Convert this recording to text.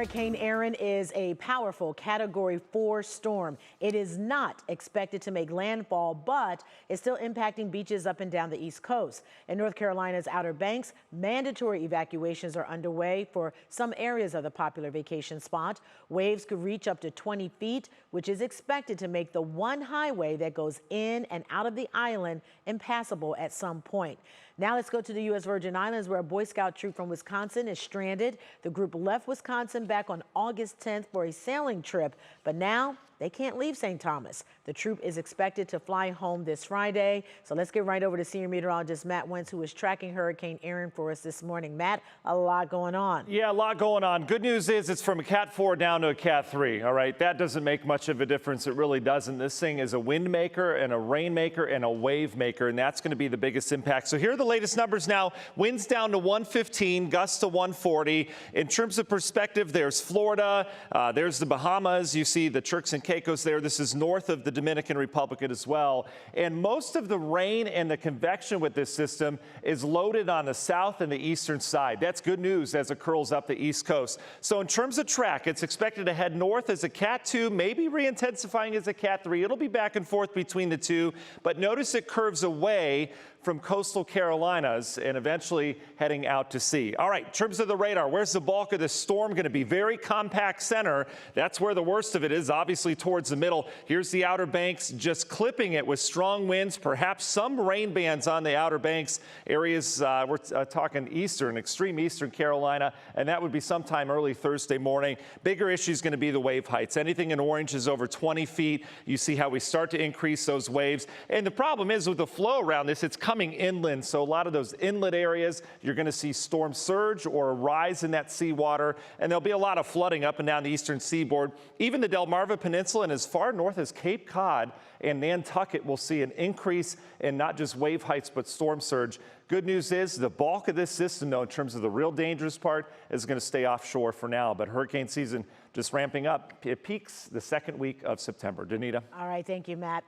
Hurricane Erin is a powerful Category 4 storm. It is not expected to make landfall, but is still impacting beaches up and down the East Coast. In North Carolina's Outer Banks, mandatory evacuations are underway for some areas of the popular vacation spot. Waves could reach up to 20 feet, which is expected to make the one highway that goes in and out of the island impassable at some point. Now let's go to the U.S. Virgin Islands, where a Boy Scout troop from Wisconsin is stranded. The group left Wisconsin back on August 10th for a sailing trip, but now they can't leave St. Thomas. The troop is expected to fly home this Friday. So let's get right over to senior meteorologist Matt Wentz, who is tracking Hurricane Erin for us this morning. Matt, a lot going on. Yeah, a lot going on. Good news is it's from a Cat 4 down to a Cat 3. All right, that doesn't make much of a difference. It really doesn't. This thing is a wind maker and a rain maker and a wave maker, and that's going to be the biggest impact. So here are the latest numbers now. Winds down to 115, gusts to 140. In terms of perspective, there's Florida, there's the Bahamas. You see the Turks and Caicos there. This is north of the Dominican Republic as well. And most of the rain and the convection with this system is loaded on the south and the eastern side. That's good news as it curls up the east coast. So in terms of track, it's expected to head north as a Cat 2, maybe re-intensifying as a Cat 3. It'll be back and forth between the two, but notice it curves away from coastal Carolinas and eventually heading out to sea. All right, in terms of the radar, where's the bulk of this storm going to be? Very compact center. That's where the worst of it is, obviously towards the middle. Here's the Outer Banks, just clipping it with strong winds, perhaps some rain bands on the Outer Banks areas. We're talking eastern, extreme eastern Carolina, and that would be sometime early Thursday morning. Bigger issue is going to be the wave heights. Anything in orange is over 20 feet. You see how we start to increase those waves. And the problem is with the flow around this, it's coming inland, so a lot of those inlet areas, you're going to see storm surge or a rise in that seawater, and there'll be a lot of flooding up and down the eastern seaboard. Even the Delmarva Peninsula and as far north as Cape Cod and Nantucket will see an increase in not just wave heights, but storm surge. Good news is the bulk of this system, though, in terms of the real dangerous part, is going to stay offshore for now, but hurricane season just ramping up. It peaks the second week of September. Danita. All right, thank you, Matt.